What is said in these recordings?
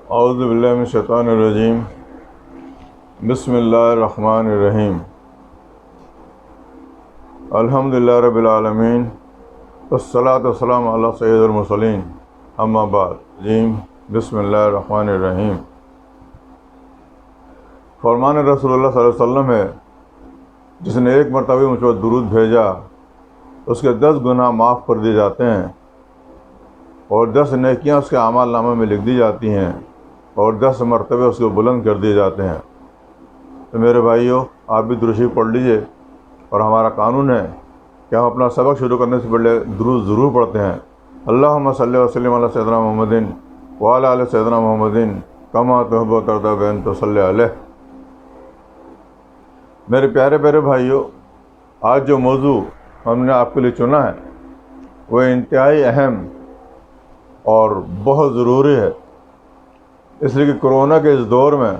اعوذ باللہ من الشیطان الرجیم بسم اللہ الرحمن الرحیم الحمدللہ رب العالمین والصلاة والسلام علی سید المرسلین اما بعد بسم اللہ الرحمن الرحیم۔ فرمان رسول اللہ صلی اللہ علیہ وسلم ہے، جس نے ایک مرتبہ مجھ پر درود بھیجا اس کے 10 گناہ معاف کر دیے جاتے ہیں اور 10 نیکیاں اس کے اعمال نامے میں لکھ دی جاتی ہیں اور 10 مرتبہ اس کو بلند کر دیے جاتے ہیں۔ تو میرے بھائیوں، آپ بھی درود شریف پڑھ لیجئے، اور ہمارا قانون ہے کہ ہم اپنا سبق شروع کرنے سے پہلے درود ضرور پڑھتے ہیں۔ اللہم صلی وسلم علی سیدنا محمد وعلی آل سیدنا محمد کما تحب و ترضی بین تصلی علیہ۔ میرے پیارے پیارے بھائیوں، آج جو موضوع ہم نے آپ کے لیے چنا ہے وہ انتہائی اہم اور بہت ضروری ہے، اس لیے کہ کرونا کے اس دور میں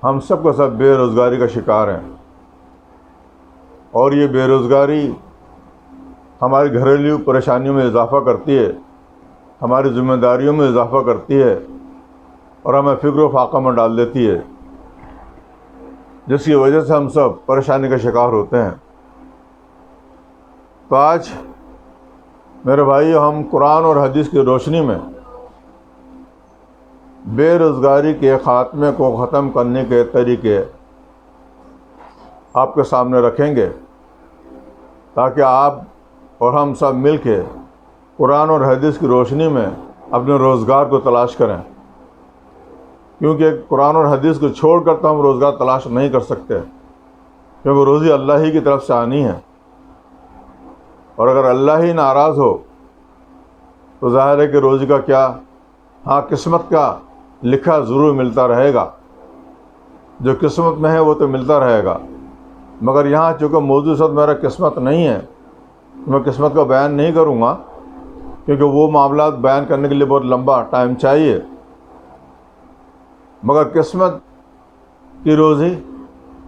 ہم سب کا سب بے روزگاری کا شکار ہیں، اور یہ بے روزگاری ہماری گھریلو پریشانیوں میں اضافہ کرتی ہے، ہماری ذمہ داریوں میں اضافہ کرتی ہے اور ہمیں فکر و فاقہ میں ڈال دیتی ہے، جس کی وجہ سے ہم سب پریشانی کا شکار ہوتے ہیں۔ تو آج میرے بھائی، ہم قرآن اور حدیث کی روشنی میں بے روزگاری کے خاتمے کو ختم کرنے کے طریقے آپ کے سامنے رکھیں گے، تاکہ آپ اور ہم سب مل کے قرآن اور حدیث کی روشنی میں اپنے روزگار کو تلاش کریں، کیونکہ قرآن اور حدیث کو چھوڑ کر تو ہم روزگار تلاش نہیں کر سکتے، کیونکہ روزی اللہ ہی کی طرف سے آنی ہے، اور اگر اللہ ہی ناراض ہو تو ظاہر ہے کہ روزی کا کیا، ہاں قسمت کا لکھا ضرور ملتا رہے گا، جو قسمت میں ہے وہ تو ملتا رہے گا، مگر یہاں چونکہ موضوع صد میرا قسمت نہیں ہے، میں قسمت کا بیان نہیں کروں گا، کیونکہ وہ معاملات بیان کرنے کے لیے بہت لمبا ٹائم چاہیے، مگر قسمت کی روزی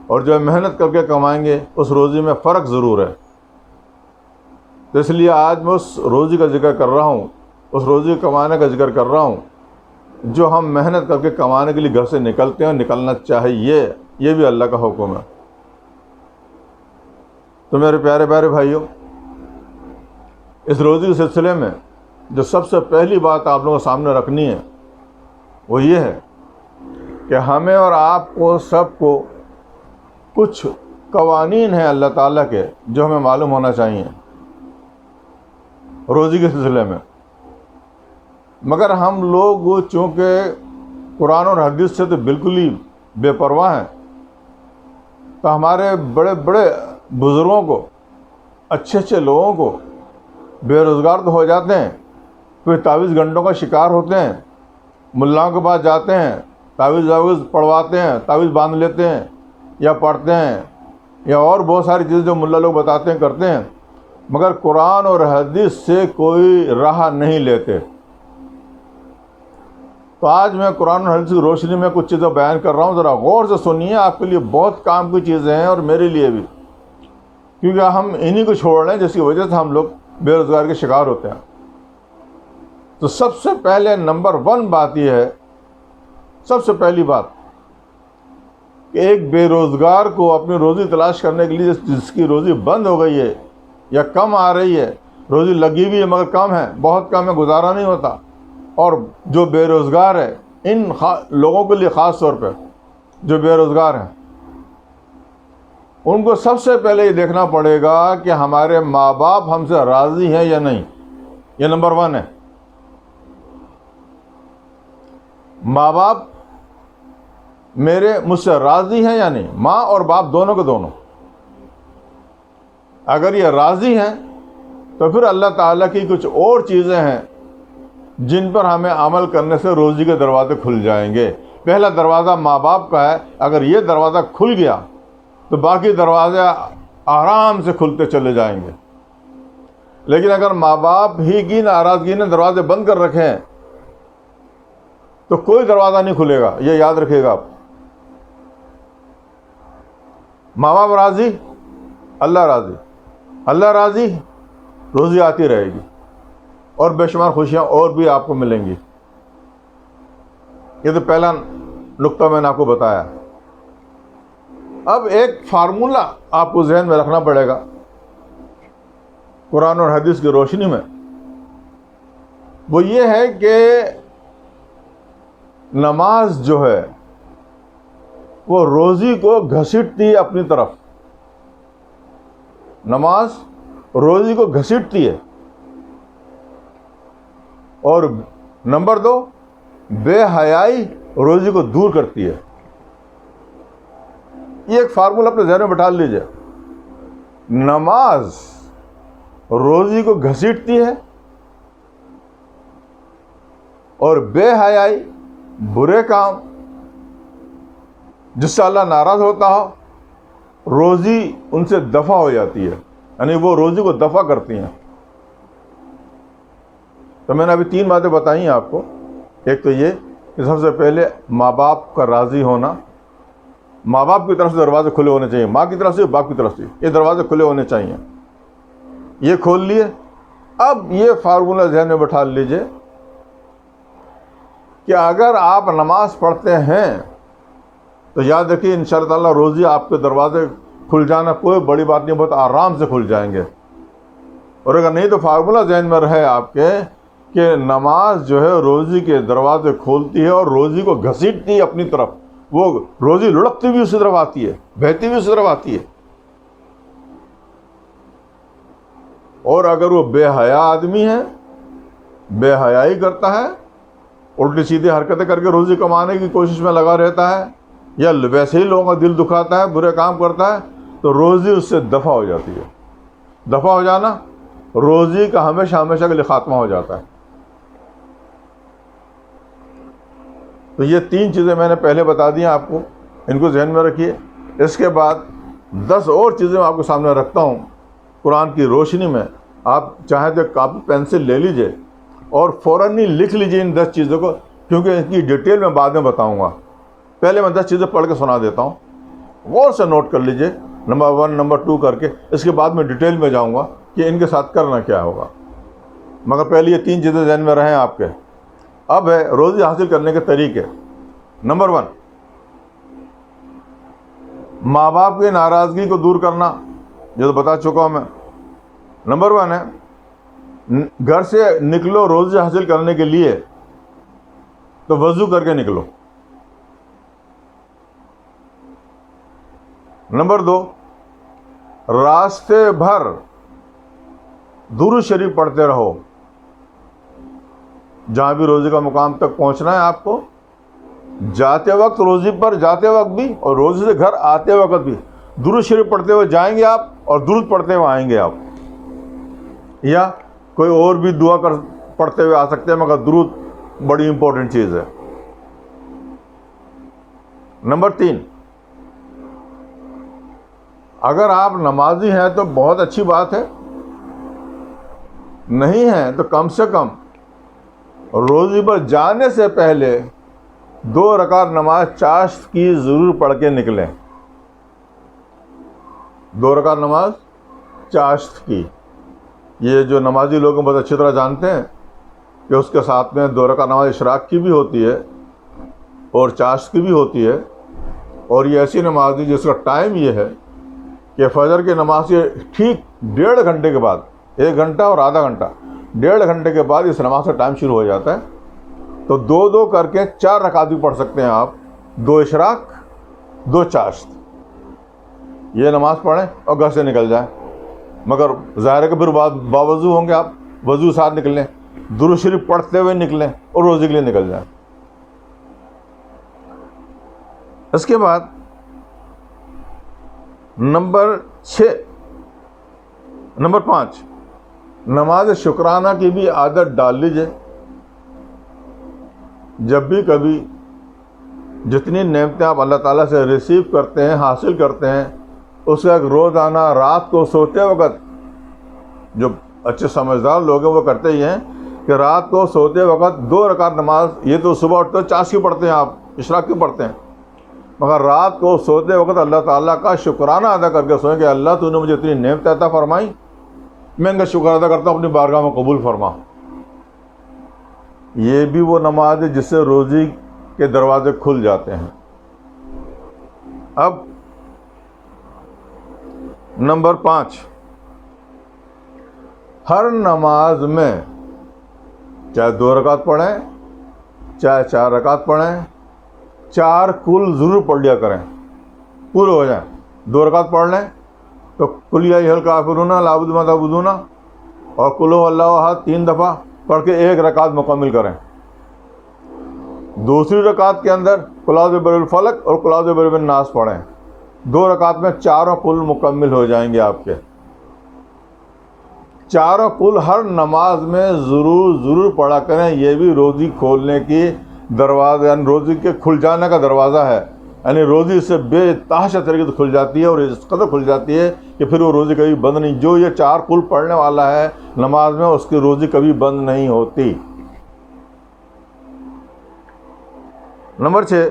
اور جو محنت کر کے کمائیں گے اس روزی میں فرق ضرور ہے۔ تو اس لیے آج میں اس روزی کا ذکر کر رہا ہوں، اس روزی کمانے کا ذکر کر رہا ہوں جو ہم محنت کر کے کمانے کے لیے گھر سے نکلتے ہیں، نکلنا چاہیے، یہ بھی اللہ کا حکم ہے۔ تو میرے پیارے پیارے بھائیوں، اس روزی کے سلسلے میں جو سب سے پہلی بات آپ لوگوں کے سامنے رکھنی ہے وہ یہ ہے کہ ہمیں اور آپ کو سب کو کچھ قوانین ہیں اللہ تعالیٰ کے جو ہمیں معلوم ہونا چاہیے روزی کے سلسلے میں، مگر ہم لوگ چونکہ قرآن اور حدیث سے تو بالکل ہی بے پرواہ ہیں، تو ہمارے بڑے بڑے بزرگوں کو، اچھے اچھے لوگوں کو بے روزگار تو ہو جاتے ہیں، پھر تعویذ گنڈوں کا شکار ہوتے ہیں، ملاؤں کے پاس جاتے ہیں، تعویذ پڑھواتے ہیں، تعویذ باندھ لیتے ہیں یا پڑھتے ہیں، یا اور بہت ساری چیزیں جو ملا لوگ بتاتے ہیں کرتے ہیں، مگر قرآن اور حدیث سے کوئی راہ نہیں لیتے۔ تو آج میں قرآن اور حدیث کی روشنی میں کچھ چیزیں بیان کر رہا ہوں، ذرا غور سے سنیے، آپ کے لیے بہت کام کی چیزیں ہیں اور میرے لیے بھی، کیونکہ ہم انہی کو چھوڑ رہے ہیں جس کی وجہ سے ہم لوگ بے روزگار کے شکار ہوتے ہیں۔ تو سب سے پہلے نمبر 1 بات یہ ہے، سب سے پہلی بات کہ ایک بے روزگار کو اپنی روزی تلاش کرنے کے لیے جس کی روزی بند ہو گئی ہے یا کم آ رہی ہے، روزی لگی ہوئی ہے مگر کم ہے، بہت کم ہے، گزارا نہیں ہوتا، اور جو بے روزگار ہے، ان لوگوں کے لیے خاص طور پہ جو بے روزگار ہیں، ان کو سب سے پہلے یہ دیکھنا پڑے گا کہ ہمارے ماں باپ ہم سے راضی ہیں یا نہیں، یہ نمبر 1 ہے۔ ماں باپ میرے مجھ سے راضی ہیں یا نہیں، ماں اور باپ دونوں کے دونوں، اگر یہ راضی ہیں تو پھر اللہ تعالیٰ کی کچھ اور چیزیں ہیں جن پر ہمیں عمل کرنے سے روزی کے دروازے کھل جائیں گے۔ پہلا دروازہ ماں باپ کا ہے، اگر یہ دروازہ کھل گیا تو باقی دروازے آرام سے کھلتے چلے جائیں گے، لیکن اگر ماں باپ ہی کی ناراضگی نے دروازے بند کر رکھے ہیں تو کوئی دروازہ نہیں کھلے گا، یہ یاد رکھیے گا آپ۔ ماں باپ راضی، اللہ راضی، اللہ راضی، روزی آتی رہے گی اور بے شمار خوشیاں اور بھی آپ کو ملیں گی۔ یہ تو پہلا نقطہ میں نے آپ کو بتایا. اب ایک فارمولہ آپ کو ذہن میں رکھنا پڑے گا قرآن اور حدیث کی روشنی میں. وہ یہ ہے کہ نماز جو ہے وہ روزی کو گھسیٹتی ہے اپنی طرف. نماز روزی کو گھسیٹتی ہے. اور نمبر 2، بے حیائی روزی کو دور کرتی ہے. یہ ایک فارمولہ اپنے ذہن میں بٹھا لیجیے. نماز روزی کو گھسیٹتی ہے اور بے حیائی، برے کام جس سے اللہ ناراض ہوتا ہو، روزی ان سے دفع ہو جاتی ہے، یعنی وہ روزی کو دفع کرتی ہیں. تو میں نے ابھی 3 باتیں بتائی ہیں آپ کو. ایک تو یہ کہ سب سے پہلے ماں باپ کا راضی ہونا. ماں باپ کی طرف سے دروازے کھلے ہونے چاہیے، ماں کی طرف سے، باپ کی طرف سے، یہ دروازے کھلے ہونے چاہیے. یہ کھول لیے. اب یہ فارمولہ ذہن میں بٹھا لیجئے کہ اگر آپ نماز پڑھتے ہیں تو یاد رکھیے انشاءاللہ تعالیٰ روزی آپ کے دروازے کھل جانا کوئی بڑی بات نہیں، بہت آرام سے کھل جائیں گے. اور اگر نہیں تو فارمولہ ذہن میں رہے آپ کے کہ نماز جو ہے روزی کے دروازے کھولتی ہے اور روزی کو گھسیٹتی ہے اپنی طرف. وہ روزی لڑکتی بھی اسی طرف آتی ہے، بہتی بھی اسی طرف آتی ہے. اور اگر وہ بے حیا آدمی ہے، بے حیائی کرتا ہے، الٹی سیدھی حرکتیں کر کے روزی کمانے کی کوشش میں لگا رہتا ہے، یا ویسے ہی لوگوں کا دل دکھاتا ہے، برے کام کرتا ہے، تو روزی اس سے دفع ہو جاتی ہے. دفع ہو جانا روزی کا ہمیشہ ہمیشہ کے لیے خاتمہ ہو جاتا ہے. تو یہ 3 چیزیں میں نے پہلے بتا دی ہیں آپ کو، ان کو ذہن میں رکھیے. اس کے بعد 10 اور چیزیں میں آپ کے سامنے رکھتا ہوں قرآن کی روشنی میں. آپ چاہیں تو کاپی پینسل لے لیجئے اور فوراً ہی لکھ لیجئے ان 10 چیزوں کو، کیونکہ ان کی ڈیٹیل میں بعد میں بتاؤں گا. پہلے میں 10 چیزیں پڑھ کے سنا دیتا ہوں، غور سے نوٹ کر لیجئے نمبر 1 نمبر 2 کر کے. اس کے بعد میں ڈیٹیل میں جاؤں گا کہ ان کے ساتھ کرنا کیا ہوگا، مگر پہلے یہ 3 چیزیں ذہن میں رہیں آپ کے. اب ہے روزی حاصل کرنے کے طریقے. نمبر 1، ماں باپ کی ناراضگی کو دور کرنا، جو تو بتا چکا ہوں میں. نمبر 1 ہے گھر سے نکلو روزی حاصل کرنے کے لیے تو وضو کر کے نکلو. نمبر 2، راستے بھر درود شریف پڑھتے رہو. جہاں بھی روزی کا مقام تک پہنچنا ہے آپ کو، جاتے وقت روزی پر جاتے وقت بھی اور روزی سے گھر آتے وقت بھی درود شریف پڑھتے ہوئے جائیں گے آپ اور درود پڑھتے ہوئے آئیں گے آپ. یا کوئی اور بھی دعا پڑھتے ہوئے آ سکتے ہیں، مگر درود بڑی امپورٹنٹ چیز ہے. نمبر 3، اگر آپ نمازی ہیں تو بہت اچھی بات ہے، نہیں ہیں تو کم سے کم روزی پر جانے سے پہلے 2 رکعت نماز چاشت کی ضرور پڑھ کے نکلیں. 2 رکعت نماز چاشت کی. یہ جو نمازی لوگ بہت اچھی طرح جانتے ہیں کہ اس کے ساتھ میں 2 رکعت نماز اشراق کی بھی ہوتی ہے اور چاشت کی بھی ہوتی ہے. اور یہ ایسی نماز ہے جس کا ٹائم یہ ہے کہ فجر کی نماز کے ٹھیک 1.5 گھنٹے کے بعد، 1 گھنٹہ اور آدھا گھنٹہ، 1.5 گھنٹے کے بعد اس نماز کا ٹائم شروع ہو جاتا ہے. تو 2 کر کے 4 رکعت بھی پڑھ سکتے ہیں آپ. 2 اشراق، 2 چاشت. یہ نماز پڑھیں اور گھر سے نکل جائیں. مگر ظاہر ہے کہ پھر باوضو ہوں گے آپ، وضو ساتھ نکلیں، درود شریف پڑھتے ہوئے نکلیں اور روزی کے لیے نکل جائیں. اس کے بعد نمبر 5، نماز شکرانہ کی بھی عادت ڈال لیجئے. جب بھی کبھی جتنی نعمتیں آپ اللہ تعالیٰ سے ریسیو کرتے ہیں، حاصل کرتے ہیں، اس کا ایک روزانہ رات کو سوتے وقت، جو اچھے سمجھدار لوگ ہیں وہ کرتے ہی ہیں کہ رات کو سوتے وقت 2 رکعت نماز، یہ تو صبح اٹھتے چاشت کی پڑھتے ہیں آپ، اشراق کی پڑھتے ہیں، مگر رات کو سوتے وقت اللہ تعالیٰ کا شکرانہ ادا کر کے سوئیں کہ اللہ تو نے مجھے اتنی نعمت عطا فرمائی، میں ان کا شکر ادا کرتا ہوں، اپنی بارگاہ میں قبول فرما. یہ بھی وہ نماز ہے جس سے روزی کے دروازے کھل جاتے ہیں۔ اب نمبر 5، ہر نماز میں چاہے 2 رکعت پڑھیں چاہے 4 رکعت پڑھیں، 4 کل ضرور پڑھ لیا کریں، پورے ہو جائیں۔ 2 رکعت پڑھ لیں تو قل یا ایھا الکافرون لا اعبد ما تعبدون اور قل هو اللہ احد 3 دفعہ پڑھ کے 1 رکعت مکمل کریں۔ دوسری رکعت کے اندر قل اعوذ برب الفلق اور قل اعوذ برب الناس پڑھیں۔ 2 رکعت میں 4 کل مکمل ہو جائیں گے آپ کے۔ 4 کل ہر نماز میں ضرور پڑھا کریں۔ یہ بھی روزی کھولنے کی دروازہ، یعنی روزی کے کھل جانے کا دروازہ ہے، یعنی روزی سے بے تحاشا طریقے سے کھل جاتی ہے اور اس قدر کھل جاتی ہے کہ پھر وہ روزی کبھی بند نہیں۔ جو یہ 4 کل پڑھنے والا ہے نماز میں، اس کی روزی کبھی بند نہیں ہوتی۔ نمبر 6،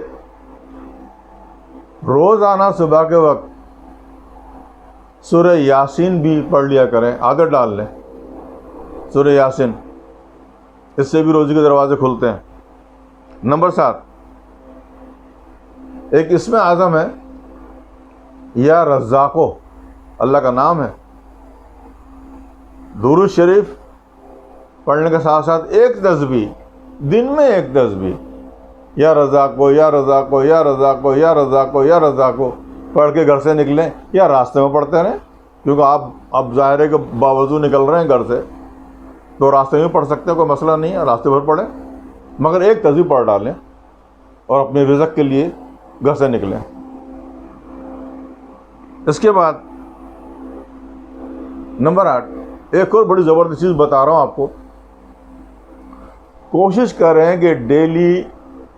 روزانہ صبح کے وقت سورہ یاسین بھی پڑھ لیا کریں، عادت ڈال لیں سورہ یاسین، اس سے بھی روزی کے دروازے کھلتے ہیں۔ نمبر 7، ایک اسم اعظم ہے یا رزاقو، اللہ کا نام ہے۔ درود شریف پڑھنے کے ساتھ ساتھ ایک تسبیح، دن میں ایک تسبیح، یا رزاقو یا رزاقو یا رزاقو یا رزاقو یا رزاقو پڑھ کے گھر سے نکلیں، یا راستے میں پڑھتے رہیں، کیونکہ آپ اب ظاہر ہے کہ باوضو نکل رہے ہیں گھر سے، تو راستے میں پڑھ سکتے ہیں، کوئی مسئلہ نہیں ہے، راستے پر پڑھیں، مگر ایک تسبیح پڑھ ڈالیں اور اپنے رزق کے لیے گھر سے نکلیں۔ اس کے بعد نمبر 8، ایک اور بڑی زبردست چیز بتا رہا ہوں آپ کو، کوشش کریں کہ ڈیلی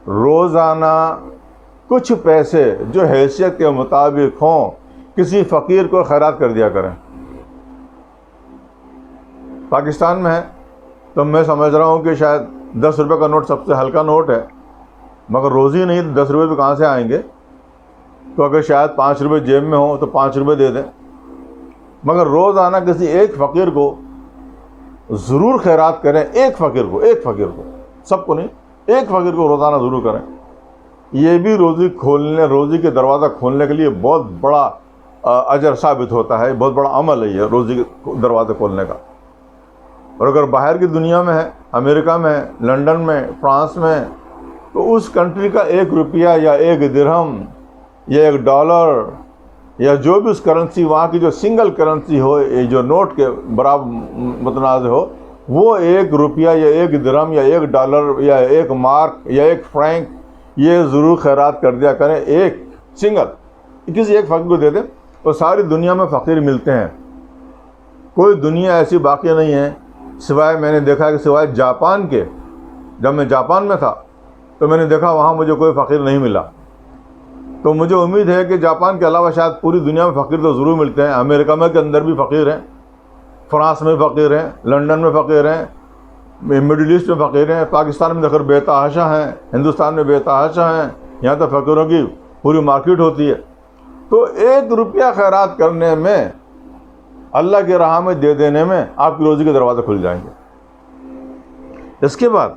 روزانہ کچھ پیسے جو حیثیت کے مطابق ہوں کسی فقیر کو خیرات کر دیا کریں۔ پاکستان میں ہے تو میں سمجھ رہا ہوں کہ شاید 10 روپے کا نوٹ سب سے ہلکا نوٹ ہے، مگر روزی نہیں تو 10 روپے بھی کہاں سے آئیں گے؟ تو اگر شاید 5 روپے جیب میں ہوں تو 5 روپے دے دیں، مگر روزانہ کسی ایک فقیر کو ضرور خیرات کریں، ایک فقیر کو، سب کو نہیں، ایک فقیر کو روزانہ ضرور کریں۔ یہ بھی روزی کے دروازہ کھولنے کے لیے بہت بڑا اجر ثابت ہوتا ہے، بہت بڑا عمل ہے یہ روزی کے دروازے کھولنے کا۔ اور اگر باہر کی دنیا میں ہے، امریکہ میں، لنڈن میں، فرانس میں، تو اس کنٹری کا 1 روپیہ یا 1 درہم یا 1 ڈالر یا جو بھی اس کرنسی وہاں کی جو سنگل کرنسی ہو، یہ جو نوٹ کے برابر متنازع ہو، وہ 1 روپیہ یا 1 درہم یا 1 ڈالر یا 1 مارک یا 1 فرینک یہ ضرور خیرات کر دیا کریں، ایک سنگل کسی ایک فقیر کو دے دیں، اور ساری دنیا میں فقیر ملتے ہیں۔ کوئی دنیا ایسی باقی نہیں ہے سوائے، میں نے دیکھا کہ سوائے جاپان کے، جب میں جاپان میں تھا تو میں نے دیکھا وہاں مجھے کوئی فقیر نہیں ملا۔ تو مجھے امید ہے کہ جاپان کے علاوہ شاید پوری دنیا میں فقیر تو ضرور ملتے ہیں۔ امریکہ میں کے اندر بھی فقیر ہیں، فرانس میں فقیر ہیں، لنڈن میں فقیر ہیں، مڈل ایسٹ میں فقیر ہیں، پاکستان میں دیکھر بے تحاشا ہیں، ہندوستان میں بے تحاشا ہیں، یہاں تو فقیروں کی پوری مارکیٹ ہوتی ہے۔ تو 1 روپیہ خیرات کرنے میں، اللہ کی راہ میں دے دینے میں آپ کی روزی کے دروازے کھل جائیں گے۔ اس کے بعد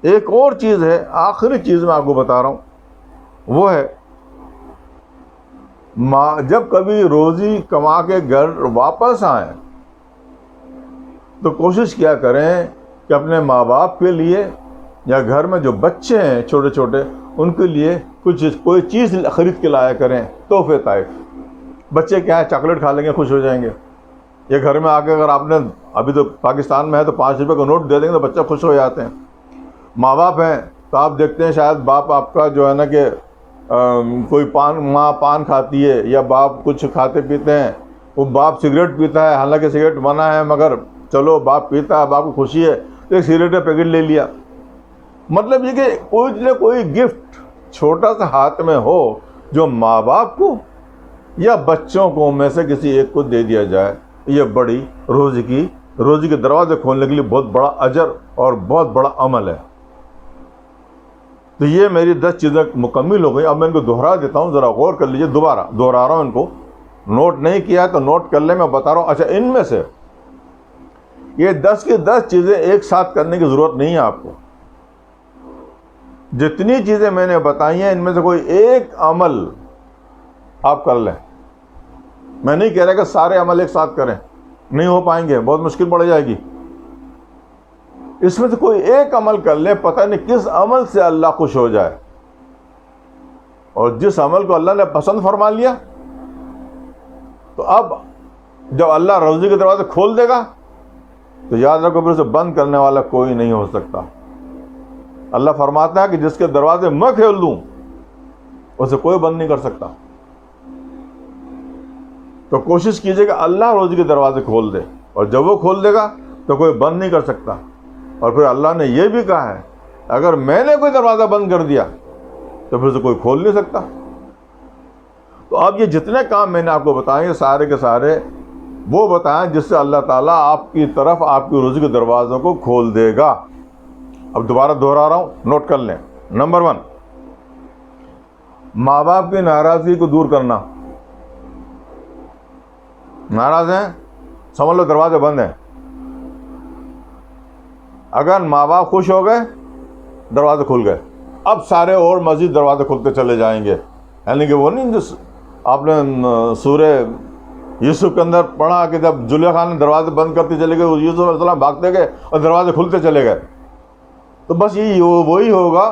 ایک اور چیز ہے، آخری چیز میں آپ کو بتا رہا ہوں، وہ ہے جب کبھی روزی کما کے گھر واپس آئیں تو کوشش کیا کریں کہ اپنے ماں باپ کے لیے یا گھر میں جو بچے ہیں چھوٹے چھوٹے، ان کے لیے کوئی چیز خرید کے لایا کریں، تحفے طائف۔ بچے کیا ہے، چاکلیٹ کھا لیں گے، خوش ہو جائیں گے۔ یہ گھر میں آ کے اگر آپ نے، ابھی تو پاکستان میں ہے تو 5 روپے کا نوٹ دے دیں گے تو بچہ خوش ہو جاتے ہیں۔ ماں باپ ہیں تو آپ دیکھتے ہیں شاید باپ آپ کا جو ہے نا کہ کوئی ماں پان کھاتی ہے یا باپ کچھ کھاتے پیتے ہیں، وہ باپ سگریٹ پیتا ہے، حالانکہ سگریٹ منع ہے، مگر چلو باپ پیتا ہے، باپ کو خوشی ہے تو ایک سگریٹ کا پیکٹ لے لیا۔ مطلب یہ کہ کوئی گفٹ چھوٹا سا ہاتھ میں ہو جو ماں باپ کو یا بچوں کو میں سے کسی ایک کو دے دیا جائے، یہ بڑی روزی کے دروازے کھولنے کے لیے بہت بڑا اجر اور بہت بڑا عمل ہے۔ تو یہ میری 10 چیزیں مکمل ہو گئی۔ اب میں ان کو دہرا دیتا ہوں، ذرا غور کر لیجئے، دوبارہ دہرا رہا ہوں ان کو، نوٹ نہیں کیا تو نوٹ کر لیں، میں بتا رہا ہوں۔ اچھا، ان میں سے یہ 10 کی 10 چیزیں ایک ساتھ کرنے کی ضرورت نہیں ہے آپ کو۔ جتنی چیزیں میں نے بتائی ہیں ان میں سے کوئی ایک عمل آپ کر لیں. میں نہیں کہہ رہا کہ سارے عمل ایک ساتھ کریں, نہیں ہو پائیں گے, بہت مشکل پڑ جائے گی. اس میں سے کوئی ایک عمل کر لیں, پتہ نہیں کس عمل سے اللہ خوش ہو جائے. اور جس عمل کو اللہ نے پسند فرما لیا, تو اب جب اللہ روزی کے دروازے کھول دے گا تو یاد رکھو پھر اسے بند کرنے والا کوئی نہیں ہو سکتا. اللہ فرماتا ہے کہ جس کے دروازے میں کھول دوں اسے کوئی بند نہیں کر سکتا. تو کوشش کیجئے کہ اللہ روزی کے دروازے کھول دے, اور جب وہ کھول دے گا تو کوئی بند نہیں کر سکتا. اور پھر اللہ نے یہ بھی کہا ہے اگر میں نے کوئی دروازہ بند کر دیا تو پھر اسے کوئی کھول نہیں سکتا. تو اب یہ جتنے کام میں نے آپ کو بتائے سارے کے سارے وہ بتائیں جس سے اللہ تعالیٰ آپ کی طرف آپ کی روزی کے دروازوں کو کھول دے گا. اب دوبارہ دہرا رہا ہوں, نوٹ کر لیں. نمبر 1, ماں باپ کی ناراضگی کو دور کرنا. ناراض ہیں, سمجھ لو دروازے بند ہیں. اگر ماں باپ خوش ہو گئے دروازے کھل گئے, اب سارے اور مزید دروازے کھلتے چلے جائیں گے. یعنی کہ وہ نہیں جو آپ نے سورہ یوسف کے اندر پڑھا کہ جب زلیخا نے دروازے بند کرتے چلے گئے, یوسف علیہ السلام بھاگتے گئے اور دروازے کھلتے چلے گئے. تو بس یہ وہی ہوگا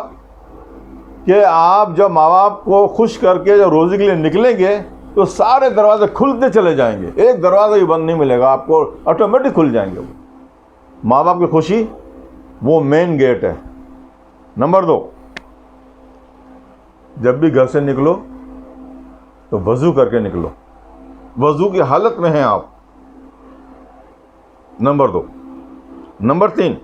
کہ آپ جب ماں باپ کو خوش کر کے جب روزی کے لیے نکلیں گے تو سارے دروازے کھلتے چلے جائیں گے, ایک دروازہ ہی بند نہیں ملے گا آپ کو, آٹومیٹک کھل جائیں گے. ماں باپ کی خوشی وہ مین گیٹ ہے. نمبر 2, جب بھی گھر سے نکلو تو وضو کر کے نکلو, وضو کی حالت میں ہیں آپ. نمبر 2. نمبر 3,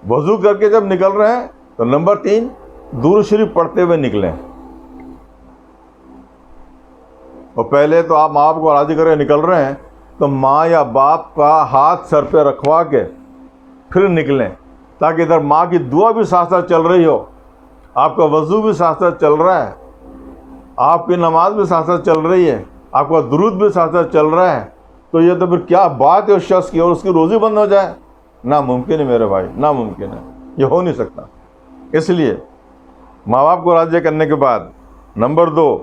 وضو کر کے جب نکل رہے ہیں تو نمبر 3 درود شریف پڑھتے ہوئے نکلیں. اور پہلے تو آپ ماں باپ کو راضی کر کے نکل رہے ہیں تو ماں یا باپ کا ہاتھ سر پہ رکھوا کے پھر نکلیں, تاکہ ادھر ماں کی دعا بھی ساتھ ساتھ چل رہی ہو, آپ کا وضو بھی ساتھ ساتھ چل رہا ہے, آپ کی نماز بھی ساتھ ساتھ چل رہی ہے, آپ کا درود بھی ساتھ ساتھ چل رہا ہے. تو یہ تو پھر کیا بات ہے اس شخص کی, اور اس کی روزی بند ہو جائے؟ ناممکن ہے میرے بھائی, ناممکن ہے, یہ ہو نہیں سکتا. اس لیے ماں باپ کو راضی کرنے کے بعد نمبر 2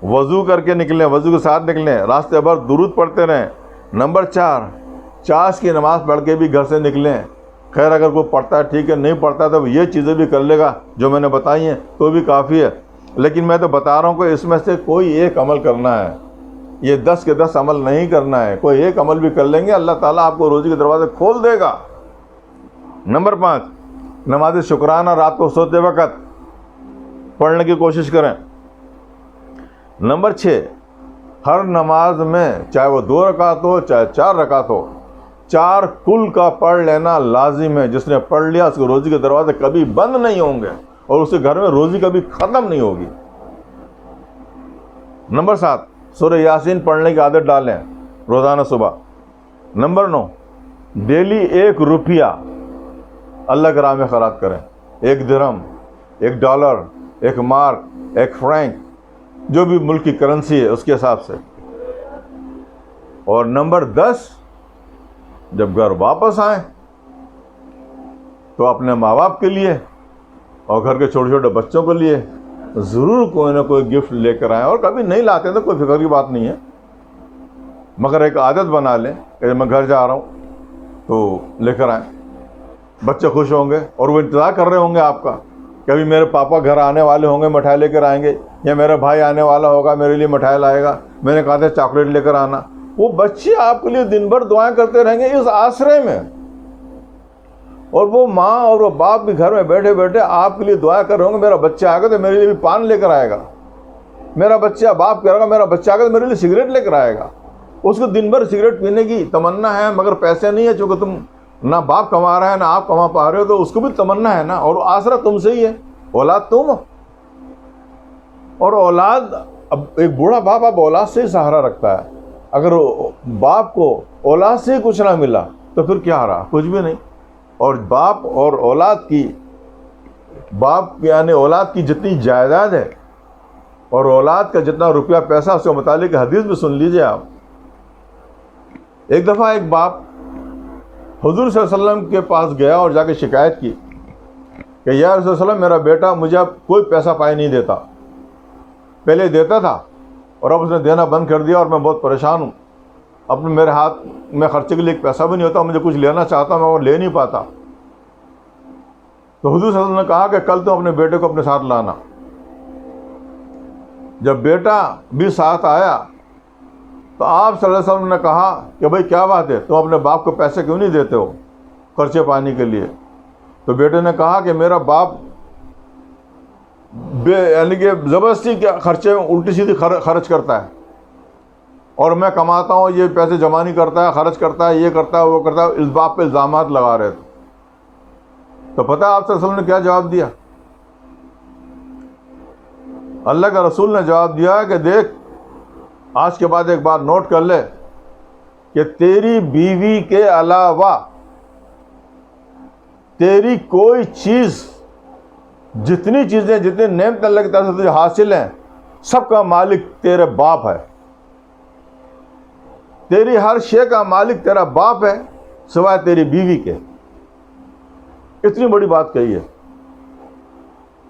وضو کر کے نکلیں, وضو کے ساتھ نکلیں, راستے بھر درود پڑھتے رہیں. نمبر 4 چاش کی نماز پڑھ کے بھی گھر سے نکلیں. خیر اگر کوئی پڑھتا ہے ٹھیک ہے, نہیں پڑھتا ہے تو یہ چیزیں بھی کر لے گا جو میں نے بتائی ہیں تو بھی کافی ہے. لیکن میں تو بتا رہا ہوں کہ اس میں سے کوئی ایک عمل کرنا ہے, یہ 10 کے 10 عمل نہیں کرنا ہے. کوئی ایک عمل بھی کر لیں گے اللہ تعالیٰ آپ کو روزی کے دروازے کھول دے گا. نمبر 5 نماز شکرانہ رات کو سوتے وقت پڑھنے کی کوشش کریں. نمبر 6 ہر نماز میں چاہے وہ 2 رکعت ہو چاہے 4 رکعت ہو 4 کل کا پڑھ لینا لازم ہے. جس نے پڑھ لیا اس کو روزی کے دروازے کبھی بند نہیں ہوں گے اور اس کے گھر میں روزی کبھی ختم نہیں ہوگی. نمبر 7 سورہ یاسین پڑھنے کی عادت ڈالیں روزانہ صبح. نمبر 9 ڈیلی 1 روپیہ اللہ کے راہ میں خرچ کریں. 1 درہم, 1 ڈالر, 1 مارک, 1 فرینک, جو بھی ملک کی کرنسی ہے اس کے حساب سے. اور نمبر 10 جب گھر واپس آئیں تو اپنے ماں باپ کے لیے اور گھر کے چھوٹے چھوٹے بچوں کے لیے ضرور کوئی نہ کوئی گفٹ لے کر آئیں. اور کبھی نہیں لاتے تو کوئی فکر کی بات نہیں ہے, مگر ایک عادت بنا لیں کہ میں گھر جا رہا ہوں تو لے کر آئیں. بچے خوش ہوں گے اور وہ انتظار کر رہے ہوں گے آپ کا, کبھی میرے پاپا گھر آنے والے ہوں گے مٹھائی لے کر آئیں گے, یا میرا بھائی آنے والا ہوگا میرے لیے مٹھائی لائے گا, میں نے کہا تھا چاکلیٹ لے کر آنا. وہ بچے آپ کے لیے دن بھر دعائیں کرتے رہیں گے اس آسرے میں, اور وہ ماں اور وہ باپ بھی گھر میں بیٹھے بیٹھے آپ کے لیے دعا کر رہے ہوں گے میرا بچہ آئے گا تو میرے لیے بھی پان لے کر آئے گا, میرا بچہ باپ کہہ رہا میرا بچہ آئے گا تو میرے لیے سگریٹ لے کر آئے گا. اس کو دن بھر سگریٹ پینے کی تمنا ہے مگر پیسے نہیں ہے, چونکہ تم نہ باپ کما رہا ہے نہ آپ کما پا رہے ہو, تو اس کو بھی تمنا ہے نا, اور آسرا تم سے ہی ہے, اولاد تم. اور اولاد, اب ایک بوڑھا باپ اب اولاد سے ہی سہارا رکھتا ہے. اگر باپ کو اولاد سے ہی کچھ نہ ملا تو پھر کیا رہا, کچھ بھی نہیں. اور باپ اور اولاد کی, باپ یعنی اولاد کی جتنی جائیداد ہے اور اولاد کا جتنا روپیہ پیسہ, اس کے متعلق حدیث بھی سن لیجئے آپ. ایک دفعہ ایک باپ حضور صلی اللہ علیہ وسلم کے پاس گیا اور جا کے شکایت کی کہ یا رسول اللہ میرا بیٹا مجھے اب کوئی پیسہ پائے نہیں دیتا، پہلے دیتا تھا اور اب اس نے دینا بند کر دیا اور میں بہت پریشان ہوں، اپنے میرے ہاتھ میں خرچے کے لیے ایک پیسہ بھی نہیں ہوتا، مجھے کچھ لینا چاہتا ہوں میں وہ لے نہیں پاتا۔ تو حضور صلی اللہ علیہ وسلم نے کہا کہ کل تم اپنے بیٹے کو اپنے ساتھ لانا۔ جب بیٹا بھی ساتھ آیا تو آپ صلی اللہ علیہ وسلم نے کہا کہ بھائی کیا بات ہے، تم اپنے باپ کو پیسے کیوں نہیں دیتے ہو خرچے پانے کے لیے؟ تو بیٹے نے کہا کہ میرا باپ یعنی کہ زبردستی کے خرچے میں الٹی سیدھی خرچ کرتا ہے، اور میں کماتا ہوں یہ پیسے جمع نہیں کرتا ہے، خرچ کرتا ہے، یہ کرتا ہے وہ کرتا ہے، اس باپ پہ الزامات لگا رہے تھے۔ تو پتہ ہے آپ صلی اللہ علیہ وسلم نے کیا جواب دیا؟ اللہ کا رسول نے جواب دیا کہ دیکھ آج کے بعد ایک بات نوٹ کر لے کہ تیری بیوی کے علاوہ تیری کوئی چیز، جتنی چیزیں جتنی نعمت اللہ کی طرف سے تجھے حاصل ہیں، سب کا مالک تیرے باپ ہے، تیری ہر شے کا مالک تیرا باپ ہے سوائے تیری بیوی کے۔ اتنی بڑی بات کہی ہے۔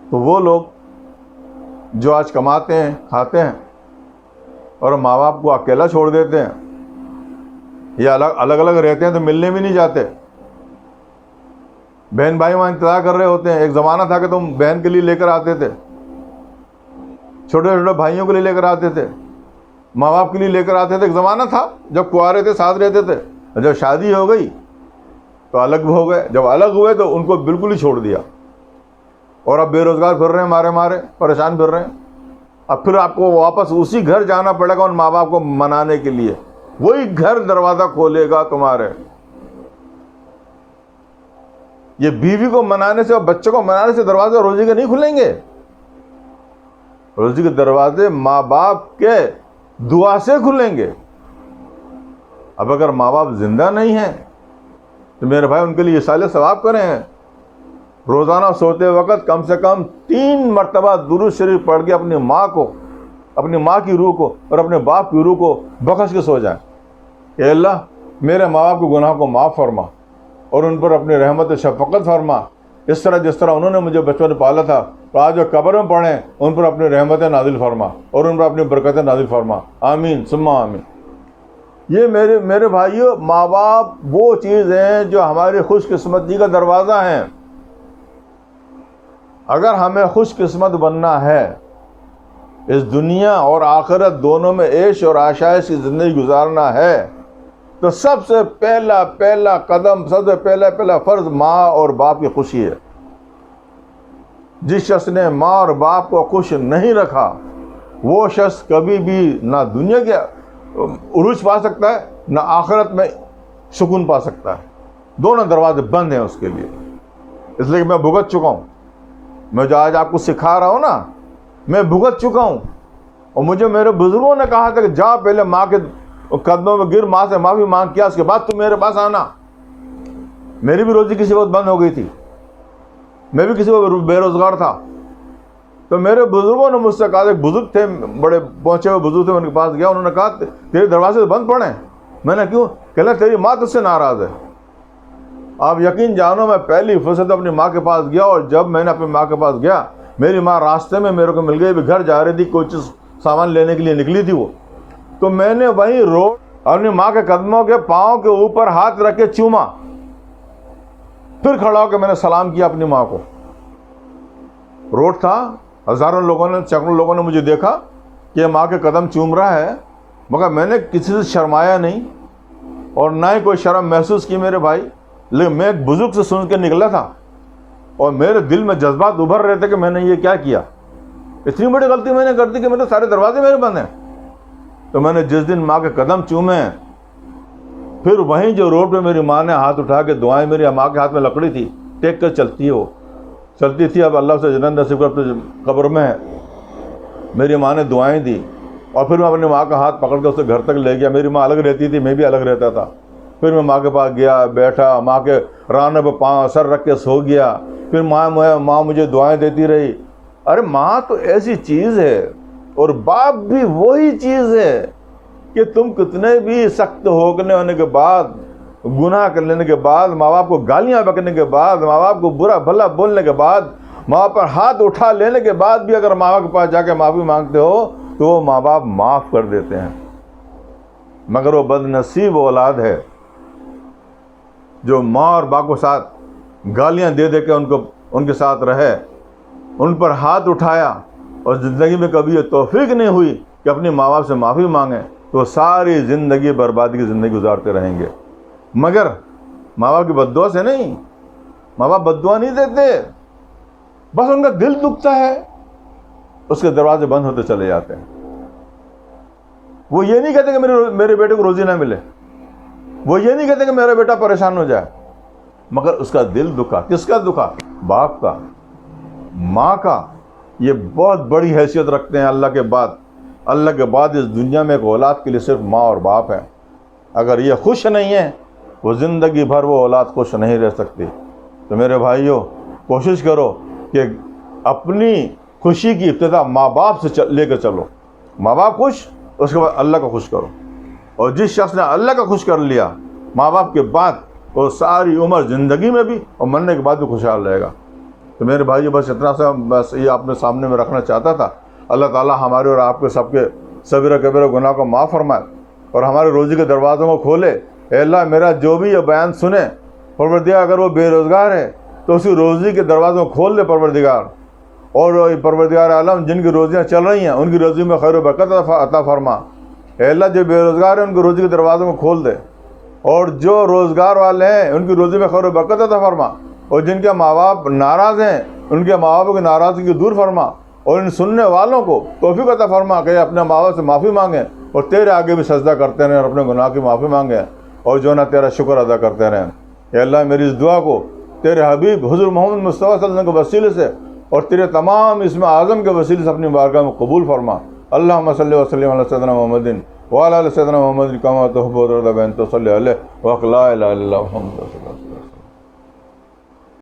تو وہ لوگ جو آج کماتے ہیں کھاتے ہیں اور ماں باپ کو اکیلا چھوڑ دیتے ہیں یا الگ الگ رہتے ہیں تو ملنے بھی نہیں جاتے، بہن بھائی وہاں انتظار کر رہے ہوتے ہیں۔ ایک زمانہ تھا کہ تم بہن کے لیے لے کر آتے تھے، چھوٹے چھوٹے بھائیوں کے لیے لے کر آتے تھے، ماں باپ کے لیے لے کر آتے تھے۔ ایک زمانہ تھا جب کنوارے تھے ساتھ رہتے تھے، جب شادی ہو گئی تو الگ بھی ہو گئے، جب الگ ہوئے تو ان کو بالکل ہی چھوڑ دیا، اور اب بے روزگار پھر رہے ہیں، مارے مارے پریشان پھر رہے ہیں۔ اب پھر آپ کو واپس اسی گھر جانا پڑے گا ان ماں باپ کو منانے کے لیے، وہی گھر دروازہ کھولے گا تمہارے۔ یہ بیوی کو منانے سے اور بچوں کو منانے سے دروازے روزی کے نہیں کھلیں گے، روزی کے دروازے ماں باپ کے دعا سے کھلیں گے۔ اب اگر ماں باپ زندہ نہیں ہیں تو میرے بھائی ان کے لیے اصالہ ثواب کریں، روزانہ سوتے وقت کم سے کم 3 مرتبہ درود شریف پڑھ کے اپنی ماں کو، اپنی ماں کی روح کو اور اپنے باپ کی روح کو بخش کے سو جائیں کہ اللہ میرے ماں باپ کے گناہ کو معاف فرما اور ان پر اپنی رحمت و شفقت فرما، اس طرح جس طرح انہوں نے مجھے بچپن میں پالا تھا، تو آج جو قبر میں پڑھیں ان پر اپنی رحمتیں نازل فرما اور ان پر اپنی برکتیں نازل فرما، آمین ثم آمین۔ یہ میرے بھائیو، ماں باپ وہ چیز ہیں جو ہماری خوش قسمتی کا دروازہ ہیں۔ اگر ہمیں خوش قسمت بننا ہے، اس دنیا اور آخرت دونوں میں عیش اور آشائش کی زندگی گزارنا ہے، تو سب سے پہلا قدم، سب سے پہلا فرض ماں اور باپ کی خوشی ہے۔ جس شخص نے ماں اور باپ کو خوش نہیں رکھا، وہ شخص کبھی بھی نہ دنیا کے عروج پا سکتا ہے نہ آخرت میں سکون پا سکتا ہے۔ دونوں دروازے بند ہیں اس کے لیے۔ اس لیے کہ میں بھگت چکا ہوں، میں جو آج آپ کو سکھا رہا ہوں نا، میں بھگت چکا ہوں، اور مجھے میرے بزرگوں نے کہا تھا کہ جا پہلے ماں کے قدموں میں گر، ماں سے معافی مانگ کیا، اس کے بعد تم میرے پاس آنا۔ میری بھی روزی کسی وقت بند ہو گئی تھی، میں بھی کسی وقت بے روزگار تھا، تو میرے بزرگوں نے مجھ سے کہا، ایک بزرگ تھے، بڑے پہنچے ہوئے بزرگ تھے، ان کے پاس گیا، انہوں نے کہا تیرے دروازے بند پڑے ہیں۔ میں نے کیوں؟ کہنا تیری ماں تجھ سے ناراض ہے۔ آپ یقین جانو میں پہلی فرصت اپنی ماں کے پاس گیا، اور جب میں نے اپنی ماں کے پاس گیا، میری ماں راستے میں میرے کو مل گئی، گھر جا رہی تھی، کوئی چیز سامان لینے کے لیے نکلی تھی وہ، تو میں نے وہیں روڈ اپنی ماں کے قدموں کے پاؤں کے اوپر ہاتھ رکھ کے چوما، پھر کھڑا ہو کے میں نے سلام کیا اپنی ماں کو۔ روڈ تھا، ہزاروں لوگوں نے، سینکڑوں لوگوں نے مجھے دیکھا کہ ماں کے قدم چوم رہا ہے، مگر میں نے کسی سے شرمایا نہیں اور نہ ہی کوئی شرم محسوس کی میرے بھائی، لیکن میں ایک بزرگ سے سن کے نکلا تھا اور میرے دل میں جذبات ابھر رہے تھے کہ میں نے یہ کیا کیا، اتنی بڑی غلطی میں نے کر دی کہ میرے سارے دروازے میرے بند ہیں۔ تو میں نے جس دن ماں کے قدم چومے، پھر وہیں جو روڈ پہ میری ماں نے ہاتھ اٹھا کے دعائیں، میری ماں کے ہاتھ میں لکڑی تھی، ٹیک کر چلتی ہے، وہ چلتی تھی، اب اللہ سے جنت نصیب کر، قبر میں ہے۔ میری ماں نے دعائیں دی، اور پھر میں اپنی ماں کا ہاتھ پکڑ کے اسے گھر تک لے گیا۔ میری ماں الگ رہتی تھی، میں بھی الگ رہتا تھا۔ پھر میں ماں کے پاس گیا، بیٹھا، ماں کے رانے پہ پاؤں سر رکھ کے سو گیا۔ پھر ماں مجھے دعائیں دیتی رہی۔ ارے ماں تو ایسی چیز ہے، اور باپ بھی وہی چیز ہے کہ تم کتنے بھی سخت ہونے کے بعد گناہ کر لینے کے بعد، ماں باپ کو گالیاں بکنے کے بعد، ماں باپ کو برا بھلا بولنے کے بعد، ماں باپ پر ہاتھ اٹھا لینے کے بعد بھی اگر ماں باپ کے پاس جا کے معافی مانگتے ہو تو وہ ماں باپ معاف کر دیتے ہیں. مگر وہ بد نصیب اولاد ہے جو ماں اور باپ کے ساتھ گالیاں دے دے کے ان کے ساتھ رہے، ان پر ہاتھ اٹھایا اور زندگی میں کبھی یہ توفیق نہیں ہوئی کہ اپنے ماں باپ سے معافی مانگیں، تو ساری زندگی بربادی کی زندگی گزارتے رہیں گے. مگر ماں باپ کی بد دعا سے نہیں، ماں باپ بد دعا نہیں دیتے، بس ان کا دل دکھتا ہے، اس کے دروازے بند ہوتے چلے جاتے ہیں. وہ یہ نہیں کہتے کہ میرے بیٹے کو روزی نہ ملے، وہ یہ نہیں کہتے کہ میرا بیٹا پریشان ہو جائے، مگر اس کا دل دکھا. کس کا دکھا؟ باپ کا، ماں کا. یہ بہت بڑی حیثیت رکھتے ہیں اللہ کے بعد. اللہ کے بعد اس دنیا میں ایک اولاد کے لیے صرف ماں اور باپ ہے. اگر یہ خوش نہیں ہے، وہ زندگی بھر وہ اولاد خوش نہیں رہ سکتی. تو میرے بھائیوں، کوشش کرو کہ اپنی خوشی کی ابتدا ماں باپ سے لے کر چلو. ماں باپ خوش، اس کے بعد اللہ کو خوش کرو. اور جس شخص نے اللہ کا خوش کر لیا ماں باپ کے بعد، وہ ساری عمر زندگی میں بھی اور مرنے کے بعد بھی خوشحال رہے گا. تو میرے بھائی بس اتنا سا بس یہ آپ نے سامنے میں رکھنا چاہتا تھا. اللہ تعالیٰ ہمارے اور آپ کے سب کے صغیرہ کبیرہ گناہ کو معاف فرمائے اور ہمارے روزی کے دروازوں کو کھولے. اے اللہ، میرا جو بھی یہ بیان سنے پروردگار، اگر وہ بے روزگار ہے تو اسی روزی کے دروازوں کو کھول دے پروردگار. اور پروردگار عالم جن کی روزیاں چل رہی ہیں ان کی روزی میں خیر و برکت عطا فرما. اے اللہ، جو بے روزگار ہیں ان کی روزی کے دروازوں کو کھول دے، اور جو روزگار والے ہیں ان کی روزی میں خیر و برکت عطا فرما. اور جن کے ماں باپ ناراض ہیں ان کے ماں باپ کی ناراضگی کو دور فرما. اور ان سننے والوں کو توفیق عطا فرما کہ اپنے ماں باپ سے معافی مانگیں اور تیرے آگے بھی سجدہ کرتے رہیں اور اپنے گناہ کی معافی مانگیں اور جو نہ تیرا شکر ادا کرتے رہیں. اے اللہ، میری اس دعا کو تیرے حبیب حضور محمد مصطفیٰ صلی اللہ علیہ وسلم کے وسیلے سے اور تیرے تمام اسم اعظم کے وسیلے سے اپنی بارگاہ میں قبول فرما. اللہم صلی وسلم علی سیدنا محمد وعلی آل سیدنا محمد کما تحب و ترضى بأن تصلی علیہ وقت لا الہ الا اللہ محمد رسول اللہ.